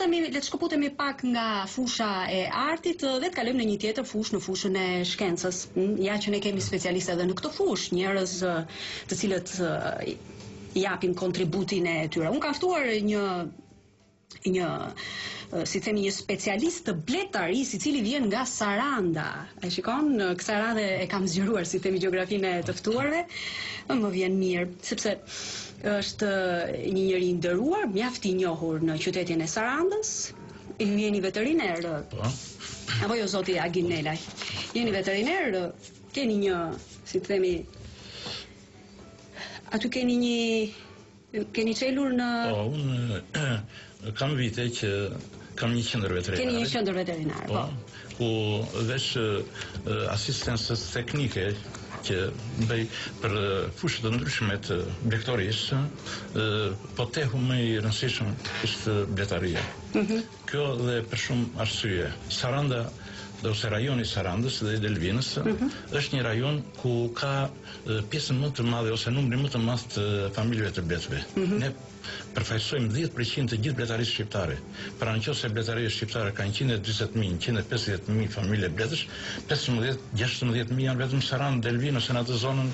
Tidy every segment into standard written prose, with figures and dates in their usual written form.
Le të shkëputemi pak nga fusha e artit dhe të kalojmë në një tjetër fushë, në fushën e shkencës. Ja që ne kemi specialistë edhe në këtë fushë, njerëz të cilët japin kontributin e tyre. Unë kam ftuar një si themi një specialist të bletarisë i cili vjen nga Saranda. E shikon, kësaj radhe e kam zgjeruar si themi gjeografinë e të ftuarve. Më vjen mirë sepse është një njeri i nderuar, mjaft i njohur në qytetin e Sarandës. Jeni veteriner. Apo jo zoti Agim Nelaj. Jeni veteriner, keni një, si themi, aty keni çelur në unë kam vite që kam një qendër veterinare. Keni një qendër veterinare, po. Ku veç asistencës teknike që bëj për fushë të ndryshme të blektorisë, po tehu më i rëndësishëm është bletaria. Kjo dhe për shumë arsye. Saranda, ose rajoni Sarandës dhe Delvinës, është një rajon ku ka pjesën më të madhe ose numrin më të madh të familjeve të bletëve. Ne përfaqësojmë 10% të gjithë bletarisë shqiptare. Pra nëse bletaria shqiptare ka 120.000, 150.000 familje bletësh, 16.000 janë vetëm Sarandë, Delvinë ose në atë zonën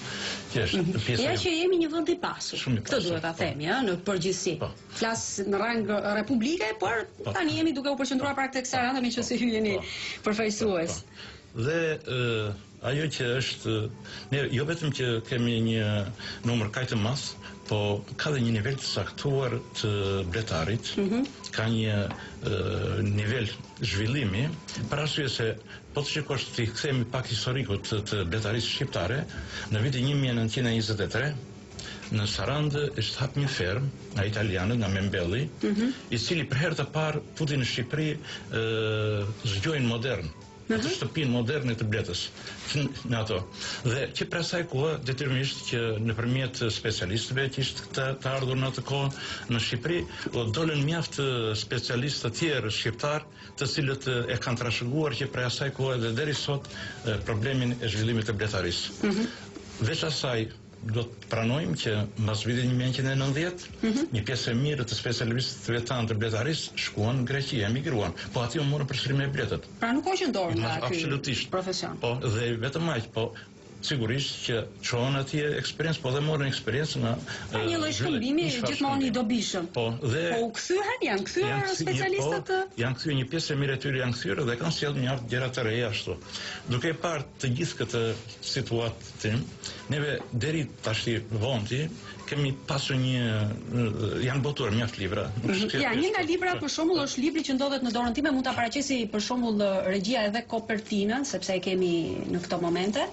që është pjesa. Ja që jemi një vend i pasur. Këtë duhet ta themi, në përgjithësi. Flas në rang republike, por tani jemi duke u përqendruar pra tek Saranda, meqense ju jeni përfaqësues. Dhe ajo që është, ne jo vetëm që kemi një numër kaq të madh, po ka dhe një nivel të saktuar të bletarit, ka një nivel zhvillimi, për arsye se po të shikosh të kthehemi pak historikut të bletarisë shqiptare, në vitin 1923 në Sarandë është hap një fermë nga italianët, nga Membelli, i cili për herë të parë futi në Shqipëri zgjojnë modern. Të shtëpinë moderne të bletës në ato. Dhe që për asaj kohë detyrimisht që nëpërmjet specialistëve që ishte të ardhur në atë kohë në Shqipëri, dolën mjaft specialistë të tjerë shqiptar, të cilët e kanë trashëguar që për asaj kohë dhe deri sot problemin e zhvillimit të bletarisë. Veç asaj do të pranojmë që mbas vitit 1990 një pjesë e mirë të specialistëve tanë të bletarisë shkuan në Greqi, emigruan, po aty u morën përsëri me bletët. Pra nuk është ndorë nga ky profesion. Po, dhe vetëm aq, po sigurisht që çohen atje eksperiencë, po dhe morën eksperiencë nga një lloj shkëmbimi gjithmonë i dobishëm. Po, dhe u kthyen, janë kthyer specialistët. Janë kthyer, një pjesë e mirë e tyre janë kthyer dhe kanë sjellë mjaft gjëra të reja ashtu. Duke parë të gjithë këtë situatë, neve deri tash vonti kemi pasur janë botuar mjaft libra. Ja, një nga libra për shembull është libri që ndodhet në dorën time, mund ta paraqesi për shembull regjia edhe kopertinën, sepse e kemi në këto momente.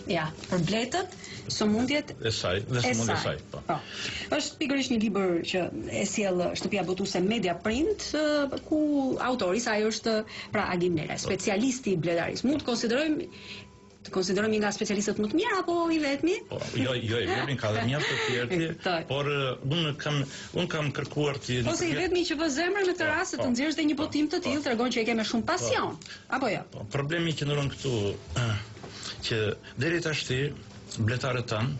Ja, për bletët, sëmundjet e saj, dhe sëmundjet e saj. Po. Është pikërisht një libër që e sjell shtëpia botuese Media Print, ku autori i saj është pra Agim Nelaj, specialisti i bletarisë. Mund të konsiderojmë nga specialistët më të mirë apo i vetmi? Jo, i vetmi ka dhe mjaft të tjerë, por unë kam kërkuar ti. Ose i vetmi që vë zemrën në këtë rast të nxjerrësh dhe një botim të tillë, tregon që e ke me shumë pasion. Apo jo? Problemi që ndron këtu që deri tash bletarët tanë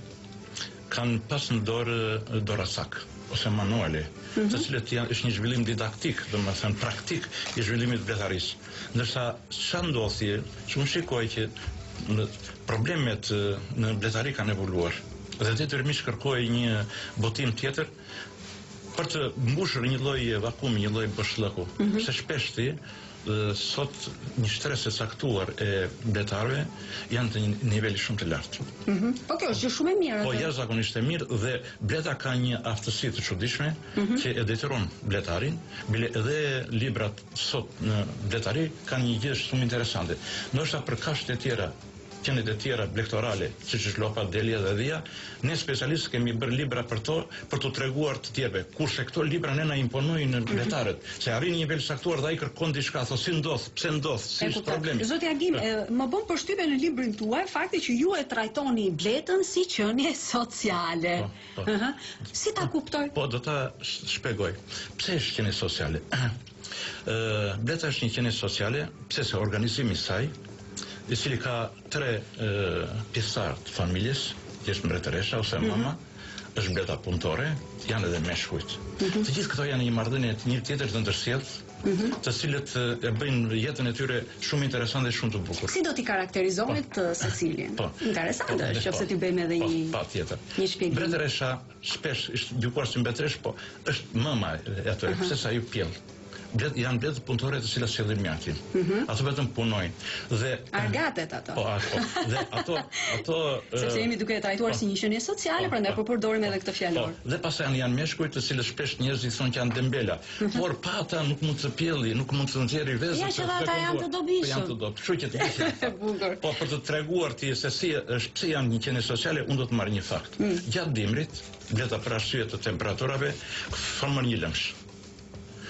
kanë pas në dorë dorasak ose manuale, të cilët është një zhvillim didaktik, domethënë praktik i zhvillimit të bletarisë. Ndërsa çfarë ndodhi, që unë shikoj që problemet në bletari kanë evoluar dhe detyrimisht kërkoj një botim tjetër për të mbushur një lloj vakumi, një lloj boshllëku, se shpesh sot një stres e caktuar e bletarëve janë të një niveli shumë të lartë. Po kjo është gjë shumë e mirë. Po jashtëzakonisht e mirë dhe bleta ka një aftësi të çuditshme që e detyron bletarin, bile edhe librat sot në bletari kanë një gjë shumë interesante. Ndoshta për kashte e tjera, qenet e tjera blektorale, siç është Lopa, Delia dhe Dhia, ne specialistë kemi bërë libra për to, për t'u treguar të tjerëve, kurse këto libra ne na imponojnë në bletarët, se arrin një nivel saktuar dhe ai kërkon diçka, thotë si ndodh, pse ndodh, si është problemi. Zoti Agim, më bën përshtypje në librin tuaj fakti që ju e trajtoni bletën si qenie sociale. Si ta kuptoj? Po, do ta shpjegoj. Pse është qenie sociale? Bleta është një qenie sociale, pse se organizimi i saj, i cili ka 3 pjesëtar të familjes, që është mbretëresha ose mama, është bleta punëtore, janë edhe meshkujt. Të gjithë këto janë një marrëdhënie të një tjetër të ndërsjellë, të cilët e bëjnë jetën e tyre shumë interesante dhe shumë të bukur. Si do t'i karakterizonit Cecilien? Interesante, nëse ti bëjmë edhe një shpjegim. Mbretëresha shpesh është gjykuar si mbretëresh, po është mëma e atyre, pse sa ju pjell. Janë mbledhur punëtore të cilat sjellin mjakin. Ato vetëm punojnë dhe argatet ato. Po, dhe ato sepse jemi duke e trajtuar si një qenie sociale, prandaj po përdorim edhe këtë fjalor. Dhe pastaj janë meshkuj të cilët shpesh njerëzit thonë që janë dembela, por pa ata nuk mund të pjelli, nuk mund të nxjerrë vezë. Ja që ata janë të dobishëm. Janë të dobishëm. Kështu që të dihet. Po për të treguar ti se si është pse janë një qenie sociale, unë do të marr një fakt. Gjatë dimrit, bleta për arsye të temperaturave, formon një lëmsh.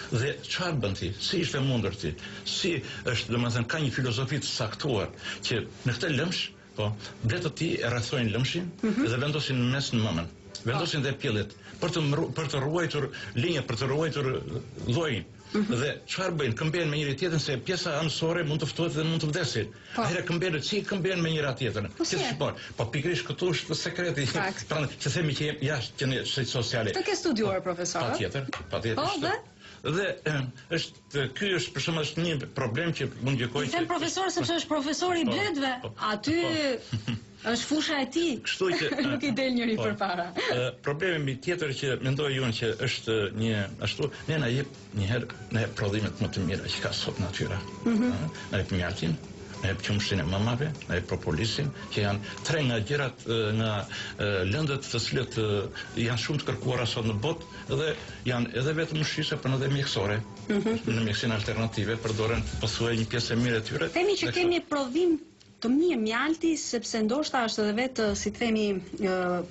Dhe çfarë bën ti? Si ishte mundur ti? Si është, domethënë, ka një filozofi të saktuar që në këtë lëmsh, po, bletët ti e rrethojnë lëmshin dhe vendosin në mes në mëmën. Vendosin dhe pjellet për të ruajtur linjën, për të ruajtur llojin. Dhe çfarë bëjnë? Këmbejnë me njëri tjetrën se pjesa anësore mund të ftohet dhe mund të vdesin. Atëherë këmbejnë me njëra tjetrën. Po pikërisht këtu është sekreti. Prandaj që themi që jashtë qenie sociale. Të ke studiuar profesor? Patjetër. Dhe ky është për shembull është një problem që mund gjykoj. I them profesor sepse është profesor i bletëve. Aty është fusha e tij. Kështu që nuk i del njëri përpara. Problemi tjetër që mendoj unë që është një ashtu, ne na jep një herë në prodhimet më të mira që ka sot natyra. Na jep mjaltin, na jep qumshin e mamave, na jep propolisin, që janë tre nga gjërat nga lëndët të cilët janë shumë të kërkuara sot në botë dhe janë edhe vetëm ushqyese, por edhe mjekësore. Në mjekësinë alternative përdoren pothuaj një pjesë e mirë e tyre. Themi që kemi prodhim të mirë mjalti sepse ndoshta është edhe vetë, si të themi,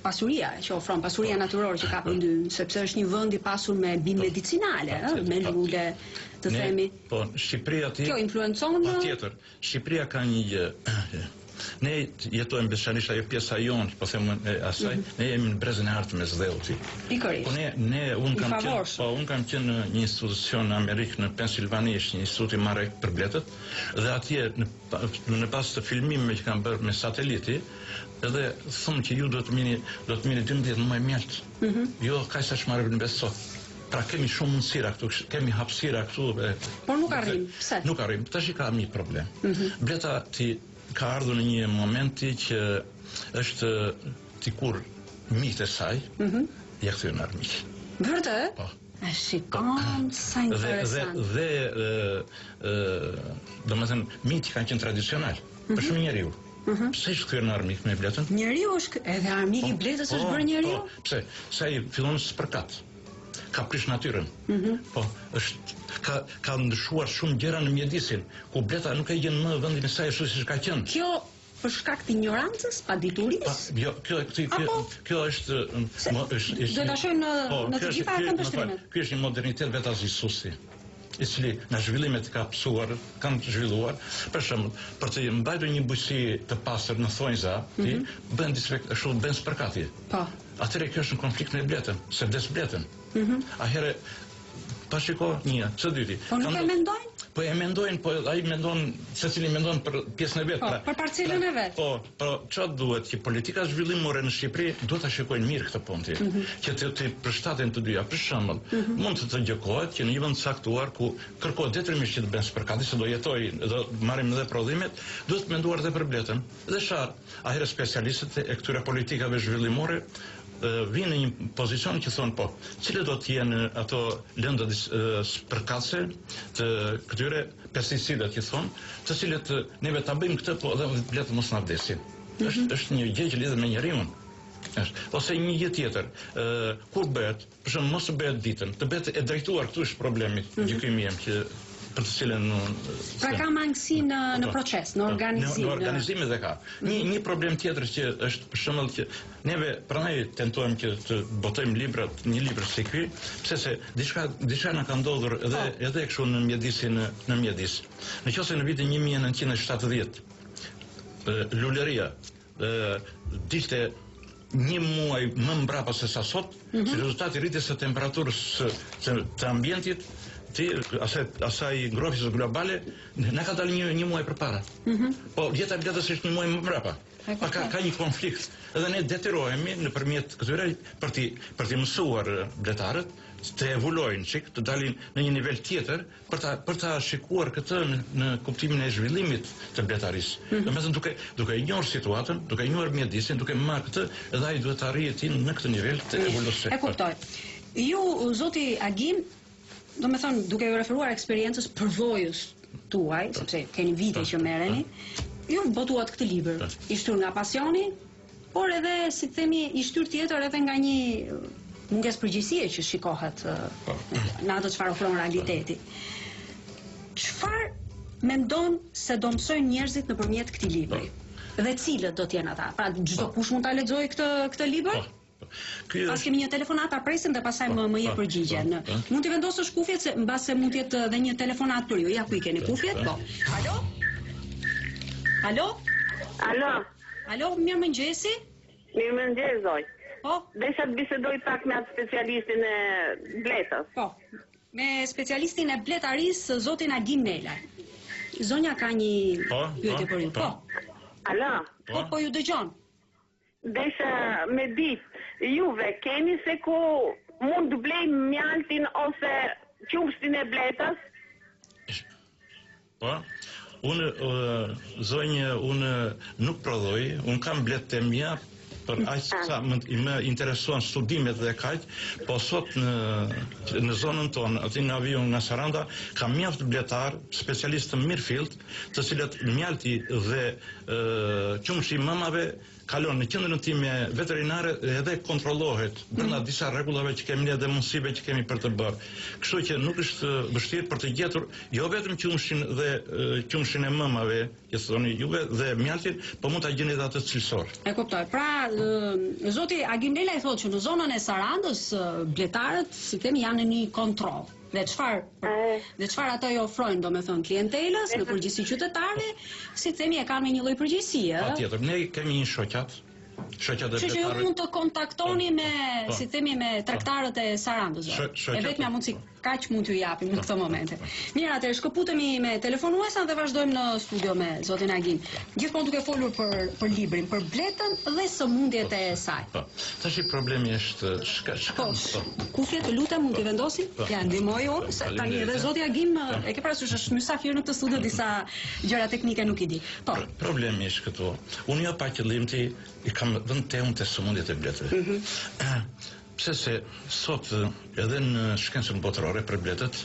pasuria që ofron, pasuria natyrore që ka për ndym, sepse është një vend i pasur me biomedicinale, me lule, të themi. Po, Shqipëria ti. Kjo influencon? Patjetër. Shqipëria ka një gjë. Ne jetojmë veçanërisht ajo pjesa jonë, po them asaj, ne jemi në brezën e artë me zdheuti. Pikërisht. Po unë kam qenë në një institucion në Amerikë, në Pensilvani, një institut i marrë për bletët, dhe atje në pas të filmimeve që kanë bërë me sateliti, edhe thonë që ju do të mini 12 muaj mjalt. Jo kaq sa çmarrë në besot. Pra kemi shumë mundësira këtu, kemi hapësira këtu. Por nuk arrim. Pse? Nuk arrim. Tash ka një problem. Bleta ti ka ardhur në një momenti që është dikur miqtë e saj, ja kthyen armiq. Vërtet? Po. E shikon, sa interesant. Domethënë miqtë kanë qenë tradicional, për shumë njeriu. Pse është kthyer në armik me bletën? Njeriu është edhe armik i bletës është bërë njeriu? Pse? Sa i fillon spërkat. Ka prish natyrën. Po, ka ndryshuar shumë gjëra në mjedisin, ku bleta nuk e gjen më vendin e saj ashtu siç ka qenë. Kjo për shkak të ignorancës, paditurisë? Jo, kjo është do ta shohim në të gjitha këmbështrimet. Ky është një modernitet vetasisusi, i cili nga zhvillimet ka pësuar, kanë zhvilluar, për shembull, për të mbajtur një bujqësi të pastër në thonjza, ti bën spërkatje. Po. Atëherë kjo është në konflikt me bletën, se vdes bletën. Atëherë pa shiko një, së dyti. Po nuk e mendojnë? Po e mendojnë, po ai mendon, secili mendon për pjesën e vet. Po, për parcelën e vet. Po, çfarë duhet që politika zhvillimore në Shqipëri duhet ta shikojnë mirë këtë punë, që të përshtaten të dyja. Për shembull, mund të gjykohet që në një vend caktuar ku kërkohet detyrimisht që të bën spërkatje, se do jetojë, do marrim edhe prodhimet, duhet të menduar edhe për bletën. Dhe atëherë specialistët e këtyre politikave zhvillimore vinë në një pozicion që thonë, po, cilë do të jenë ato lëndët spërkatëse të këtyre pesticidat që thonë, të cilët neve ta bëjmë këtë, po edhe bletë mos na vdesin. Është një gjë që lidhet me njeriun. Ose një gjë tjetër, kur bëhet, për shembull mos të bëhet ditën, të bëhet e drejtuar, këtu është problemi, gjykimi jam që për të cilën pra ka mangësi në proces, në organizim. Në organizim edhe ka. Një problem tjetër që është për shembull që neve prandaj tentojmë që të botojmë një libër si ky, pse se diçka na ka ndodhur edhe kështu në mjedis. Nëse në vitin 1970 luleria dilte një muaj më mbrapa se sa sot, si rezultati rritjes së temperaturës të ambientit, asaj ngrohtësisë globale, na ka dalë një muaj përpara. Po jeta e bletës është një muaj më mbrapa. Ka një konflikt. Edhe ne detyrohemi nëpërmjet këtyre për të mësuar bletarët të evoluojnë çik, të dalin në një nivel tjetër për ta shikuar këtë në kuptimin e zhvillimit të bletarisë. Domethënë duke i njohur situatën, duke i njohur mjedisin, duke marrë këtë, edhe ai duhet të arrijë në këtë nivel të evolucionit. E kuptoj. Ju, zoti Agim, domethënë duke u referuar eksperiencës përvojës tuaj, sepse keni vite që merreni, ju botuat këtë libër, i shtyr nga pasioni, por edhe, si themi, i shtyr tjetër edhe nga një mungesë përgjegjësie që shikohet në ato çfarë ofron realiteti. Çfarë mendon se do mësojnë njerëzit nëpërmjet këtij libri? Dhe cilët do të jenë ata? Pra çdo kush mund ta lexojë këtë libër? Pas kemi një telefonat, ta presim dhe pastaj më jep përgjigjen. Mund të vendosësh kufjet se mbase mund të jetë edhe një telefonat për ju. Ja ku i keni kufjet? Po. Alo? Alo? Alo? Alo, mirëmëngjesi? Mirëmëngjes, zoj. Po? Desha të bisedoj pak me atë specialistin e bletës. Po. Me specialistin e bletarisë, zotin Agim Nelaj. Zonja ka një pyetje për ju. Po. Alo? Po ju dëgjon. Desha me ditë, juve keni se ku mund të blejmë mjaltin ose qumshtin e bletës? Po? Unë, zonjë, unë nuk prodhoj, unë kam bletë të mja, për aq sa më interesuan studimet dhe kaq, po sot në zonën tonë, aty në avion nga Saranda, ka mjaft bletar, specialistë të mirëfillt, të cilët mjalti dhe qumshi i mamave kalon në qendrën time veterinare edhe kontrollohet brenda disa rregullave që kemi ne dhe mundësive që kemi për të bërë. Kështu që nuk është vështirë për të gjetur jo vetëm qumshin dhe qumshin e mamave, që thoni juve, dhe mjaltin, po mund ta gjeni edhe atë cilësor. E kuptoj. Pra, zoti Agim Nelaj thotë që në zonën e Sarandës bletarët, si themi, janë në një kontroll. Dhe çfarë ato i ofrojnë, domethënë, klientelës, në përgjithësi qytetarëve, si themi, e kanë me një lloj përgjegjësie. Patjetër, ne kemi një shoqat e bletarëve. Që ju mund të kontaktoni me, si themi, me tregtarët e Sarandës. E vetmja mundësi kaq mund t'ju japim në këtë momente. Mirë, atëherë shkëputemi me telefonuesan dhe vazhdojmë në studio me zotin Agim. Gjithmonë duke folur për librin, për bletën dhe sëmundjet e saj. Tash problemi është kufjet, lutem, mund t'i vendosim? Ja, ndihmoj unë, se tani edhe zoti Agim e ke parasysh është mysafir në këtë studio, disa gjëra teknike nuk i di. Po. Problemi është këtu. Unë jo pa qëllim ti i kam vënë temën te sëmundjet e bletëve. Pse se sot edhe në shkencën botërore për bletët,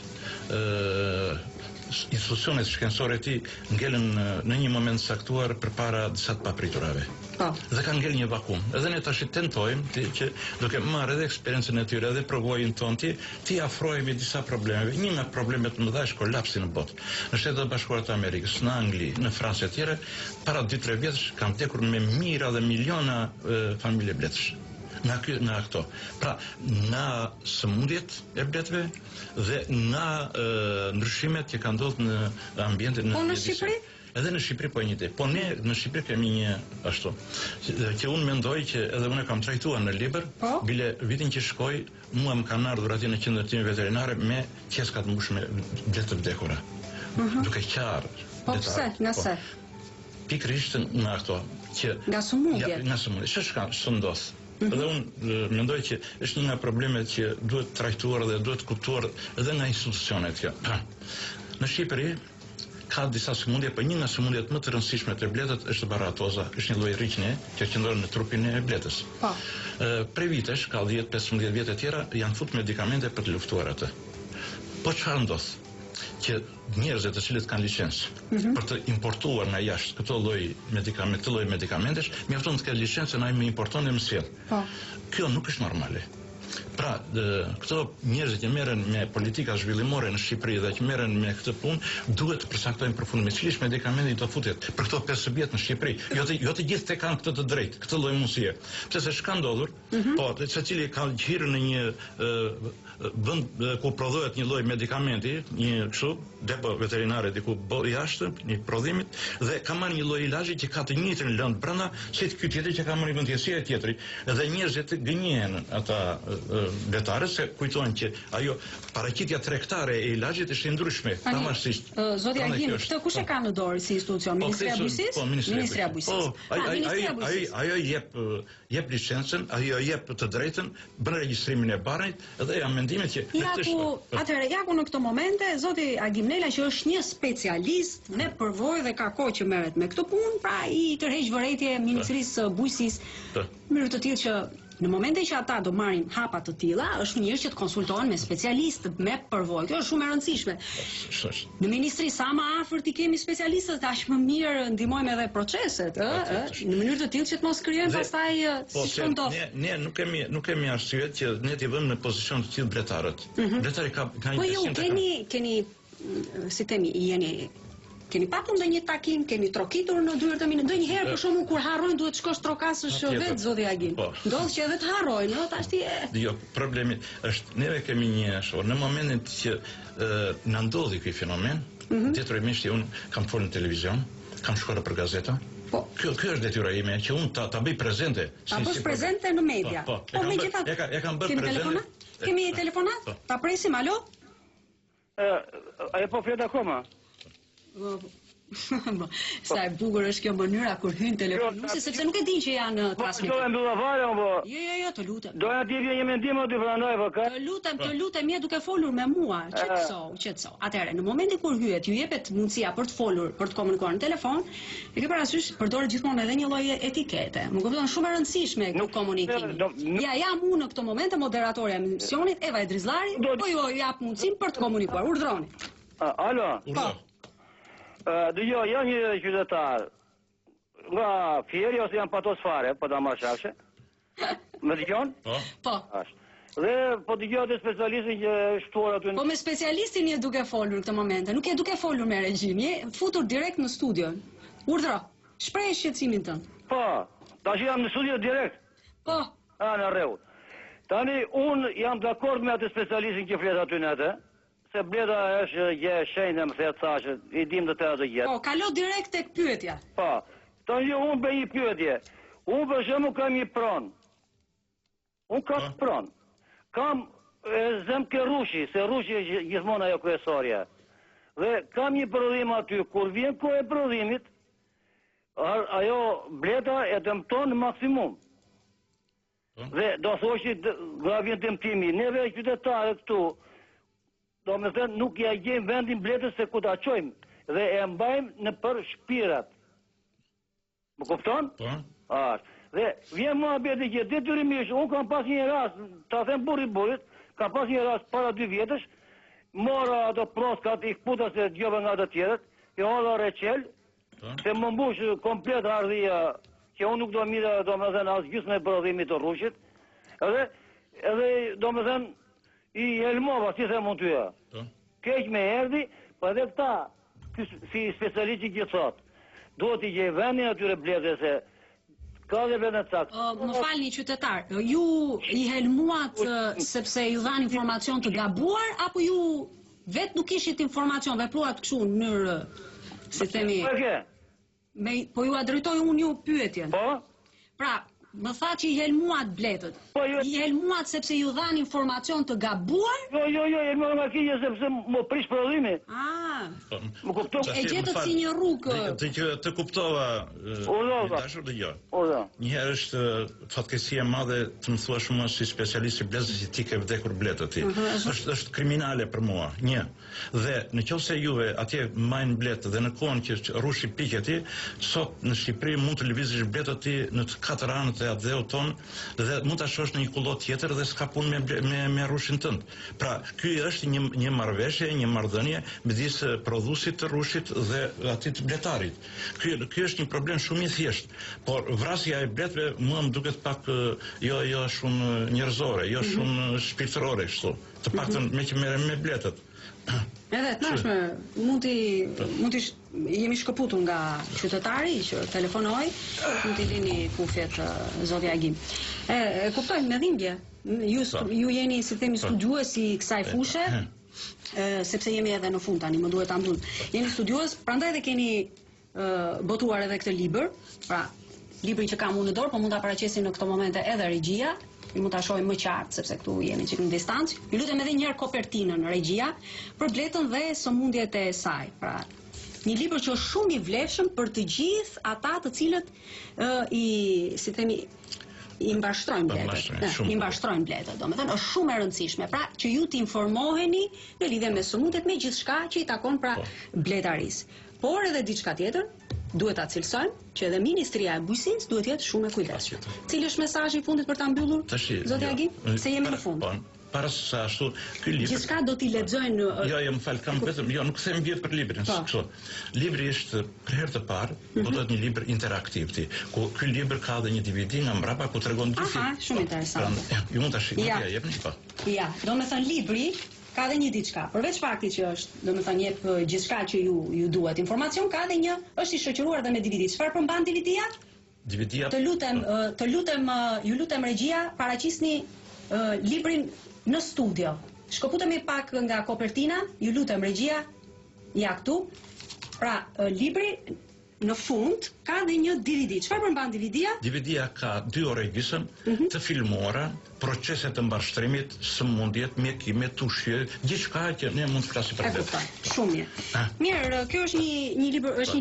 institucionet shkencore ti ngelen në një moment saktuar përpara disa të papriturave. Dhe ka ngel një vakum. Edhe ne tash tentojmë që duke marrë edhe eksperiencën e tyre edhe provojën tonë ti afrohemi disa problemeve. Një nga problemet më dha është kolapsi në botë. Në Shtetet e Bashkuara të Amerikës, në Angli, në Francë e tjera, para 2-3 vjetësh kanë tekur me mijëra dhe miliona familje bletësh. Nga këto. Pra, nga sëmundjet e bletëve dhe nga ndryshimet që kanë ndodhur në ambientin në Shqipëri? Edhe në Shqipëri po një ide. Po ne në Shqipëri kemi një ashtu. Që unë mendoj që edhe unë kam trajtuar në libër, bile vitin që shkoj, mua më kanë ardhur aty në qendrën time veterinare me qeska të mbushur me bletë të vdekura. Duke qarë. Po pse? Nga se? Pikërisht nga ato që nga sëmundjet. Nga sëmundjet. Ç'është ndodh? Dhe unë mendoj që është një nga problemet që duhet trajtuar dhe duhet kuptuar edhe nga institucionet kjo. Në Shqipëri ka disa sëmundje, por një nga sëmundjet më të rëndësishme të bletët është baratoza, është një lloj rriqnie që qëndron në trupin e bletës. Prej vitesh, ka 10-15 vjet e tjera, janë futur medikamente për të luftuar atë. Po çfarë ndodh? Që njerëzit të cilët kanë licencë për të importuar nga jashtë këtë lloj medikamentesh, mjafton të ketë licencën ai më importon dhe më sjell. Kjo nuk është normale. Pra, këto njerëzit që merren me politika zhvillimore në Shqipëri dhe që merren me këtë punë, duhet të përcaktojnë përfundimisht cili është medikamenti do futet për këto 5 vjet në Shqipëri. Jo të gjithë kanë këtë drejtë, këtë lloj mundësie. Pse se çka ndodhur, po, secili ka hyrë në një vend ku prodhohet një lloj medikamenti, një kështu, depo veterinare diku jashtë, një prodhimit, dhe ka marrë një lloj ilazhi që ka të njëjtën lëndë brenda, si ky tjetri që ka marrë vendjesia e tjetrit, dhe njerëzit gënjehen ata bletare, se kujtojnë që ajo paraqitja tregtare e ilaçit është e ndryshme. Pavarësisht. Zoti Agim, këtë kush e ka në dorë si institucion? Ministria e Bujqësisë? Po, Ministria e Bujqësisë. Ajo jep licencën, ajo jep të drejtën, bën regjistrimin e barrit dhe ja mendimet që atëherë jaku në këto momente zoti Agim Nela, që është një specialist me përvojë dhe ka kohë që merret me këtë punë, pra i tërheq vërejtje Ministrisë së Bujqësisë, mënyrë të tillë që në momentin që ata do marrin hapa të tilla, është mirë që të konsultohen me specialistë me përvojë. Kjo është shumë e rëndësishme. Në ministri sa më afër ti kemi specialistët, aq më mirë ndihmojmë edhe proceset, në mënyrë të tillë që të mos krijojmë pastaj si shkëndof. Ne nuk kemi arsye që ne t'i vëmë në pozicion të tillë bletarët. Bletari ka një po ju keni si themi, keni patur ndonjë takim, keni trokitur në dyert e minutë, ndonjëherë për shkakun kur harrojnë duhet shkosh trokasësh vetë zoti Agim. Ndodh që edhe të harrojnë, tash ti. Jo, problemi është neve kemi një shoh, në momentin që na ndodhi ky fenomen, detyrimisht unë kam folur në televizion, kam shkuar për gazeta. Kjo është detyra ime, që unë ta bëj prezente. Ta bësh prezente në media. Po, e kam bërë prezente. Kemi telefonat? Ta presim, alo? Ajo po flet akoma. Sa e bukur është kjo mënyra kur hyn telefonuesi, sepse nuk e din që janë transmetuar. Do të mbyll avarin apo? Jo, të lutem. Do na divi një mendim aty pranoj apo ka? Të lutem, je duke folur me mua. Qetëso. Atëherë, në momentin kur hyet, ju jepet mundësia për të folur, për të komunikuar në telefon, e ke parasysh përdoret gjithmonë edhe një lloj etikete. Më kupton, shumë e rëndësishme kjo komunikim. Ja jam unë në këtë moment moderatorja e emisionit, Eva Edrizllari, po ju jap mundësinë për të komunikuar. Urdhroni. Alo. Dëgjoj, jam një qytetar nga Fieri ose jam patos fare, po ta marr shafshe. Më dëgjon? Po. Dhe po dëgjoj të specialistin që shtuar aty. Po me specialistin je duke folur në këtë moment, nuk je duke folur me regjin, je futur direkt në studio. Urdhro, shpreh shqetësimin tënd. Po, tash jam në studio direkt. Po. Në rregull. Tani un jam dakord me atë specialistin që flet aty në atë. Se bleta është gjë e shenjtë, më thënë thashë, i dim të tëra të gjithë. Po, kalo direkt tek pyetja. Po, tani unë bëj një pyetje. Unë për shembull kam një pronë. Unë kam pronë. Kam zëm ke Rushi, se Rushi është gjithmonë ajo kryesorja. Dhe kam një prodhim aty, kur vjen kohë e prodhimit, ajo bleta e dëmton në maksimum. Dhe do thoshi nga vjen dëmtimi, neve qytetarë këtu, do me thënë nuk ja gjejmë vendin bletës se ku ta qojmë dhe e mbajmë në për shpirat. Më kupton? Po. Dhe vjen mua beti që detyrimisht, unë kam pas një rast, ta them burit, kam pas një rast para 2 vjetësh, mora ato proskat, i kputa se gjove nga të tjerët, i hodha reqel, se më mbush komplet ardhia, që unë nuk do mire, do me thënë, as gjysmë e prodhimit të Rushit, edhe do me thënë, i helmova, si the mund tyja. Keq me erdi, po edhe këta, si specialisti që thot, duhet i gjej vendin atyre bletëve se ka dhe vendet saktë. Më falni qytetar, ju i helmuat sepse ju dhan informacion të gabuar, apo ju vetë nuk ishit informacion, vepruat kështu në mënyrë, si themi... Po ju adrejtoj unë ju pyetjen. Po? Pra, më tha që i helmuat bletët. I helmuat sepse ju dhan informacion të gabuar? Jo, helmuat nga kije sepse më prish prodhimi. Më kuptoj. E gjetët si një rrugë. Të kuptova, dashur dëgjoj. Njëherë është fatkeqësia e madhe të më thuash mua si specialist i bletës që ti ke vdekur bletët ti. Është kriminale për mua. Një. Dhe nëse juve atje majnë bletë dhe në kohën që Rushi pikë ti, sot në Shqipëri mund të lëvizësh bletët ti në 4 anët e atë ton dhe mund ta shohësh në një kullot tjetër dhe s'ka punë me Rushin tënd. Pra, ky është një marrëveshje, një marrëdhënie midis prodhuesit të Rushit dhe atij të bletarit. Ky është një problem shumë i thjeshtë, por vrasja e bletëve mua më duket pak jo shumë njerëzore, jo shumë shpirtërore kështu. Të paktën me që merrem me bletët. Edhe të nashme, mund t'i jemi shkëputur nga qytetari që telefonoi, mund t'i lini kufjet zoti Agim. E kuptojmë me dhimbje, ju jeni si themi studiuesi i kësaj fushë, sepse jemi edhe në fund tani, më duhet ta mbyll. Jeni studiues, prandaj edhe keni botuar edhe këtë libër, pra librin që kam unë në dorë, po mund ta paraqesim në këtë momente edhe regjia. ju mund ta shohim më qartë sepse këtu jemi çik në distancë. Ju lutem edhe një herë kopertinën regjia për Bletën dhe sëmundjet e saj. Pra, një libër që është shumë i vlefshëm për të gjithë ata të cilët i mbashtrojnë Bletët. I mbashtrojnë Bletët, domethënë është shumë e rëndësishme. Pra, që ju të informoheni në lidhje me sëmundjet me gjithçka që i takon pra bletarisë. Por edhe diçka tjetër, duhet ta cilësojmë që edhe Ministria e Bujqësisë duhet jetë shumë e kujdesshme. Cili është mesazhi i fundit për ta mbyllur? Zoti Agim, se jemi në fund. Para se ashtu, ky libër gjithçka do t'i lexojnë. Jo, më fal, kam vetëm, nuk them vjet për librin, kështu. Libri është për herë të parë, do të jetë një libër interaktiv ti, ku ky libër ka edhe një DVD nga mbrapa ku tregon gjithë. Aha, shumë interesant. Ju mund ta shikoni, ja jepni pa. Ja, domethënë libri ka edhe një diçka. Përveç faktit që është, domethënë jep gjithçka që ju duhet informacion, ka edhe një, është i shoqëruar edhe me DVD. Çfarë përmban DVD-ja? DVD-ja. Ju lutem regjia, paraqisni librin në studio. Shkëputemi pak nga kopertina, ju lutem regjia, ja këtu. Pra, libri në fund ka dhe një DVD. Çfarë përmban DVD-ja? DVD-ja ka 2 orë gjysmë të filmuara, proceset të mbashtrimit, sëmundjet, mjekimet, tushje, gjithçka që ne mund të flasim për këtë. Shumë mirë. Mirë, kjo është një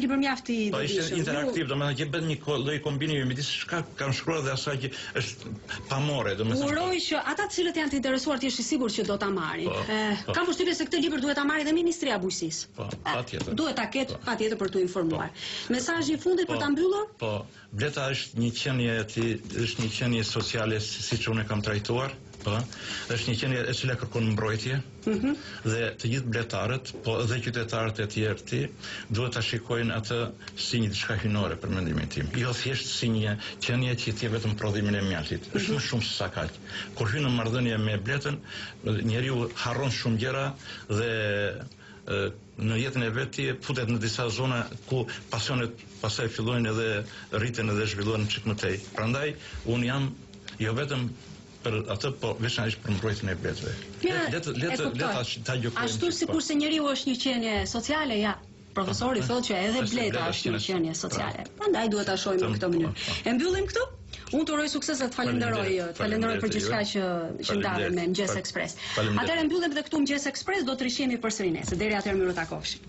libër mjaft i dobishëm. Po është interaktiv, domethënë që bën një lloj kombinimi midis çka kanë shkruar dhe asaj që është pamore, domethënë. Uroj që ata të cilët janë të interesuar të jesh i sigurt që do ta marrin. Kam përshtypjen se këtë libër duhet ta marrë edhe Ministria e Bujqësisë. Po, patjetër. Duhet ta ketë patjetër për t'u informuar. Mesazhi i fundit për ta mbyllur? Po, Bleta është një qenie sociale siç unë kam trajtuar, po. Është një qenie e cila kërkon mbrojtje. Dhe të gjithë bletarët, po dhe qytetarët e tjerë duhet ta shikojnë atë si një diçka hynore për mendimin tim. Jo thjesht si një qenie që ti vetëm prodhimin e mjaltit. Është më shumë se sa kaq. Kur hyn në marrëdhënie me Bletën, njeriu harron shumë gjëra dhe në jetën e vetë futet në disa zona ku pasionet pastaj fillojnë edhe rriten edhe zhvillohen çik më tej. Prandaj un jam jo vetëm për atë, po veçanërisht për mbrojtjen e Bletëve. Leta ta gjykojmë. Ashtu sikurse njeriu është një qenie sociale, ja. Profesori thotë që edhe Bleta është një qenie sociale. Prandaj duhet ta shohim në këtë mënyrë. E mbyllim këtu? Unë të uroj sukses dhe të falenderoj për gjithçka që ndave me Mëngjes Ekspres. Atëherë mbyllim dhe këtu Mëngjes Ekspres, do të rishemi përsëri nesër. Deri atëherë miru takofshim.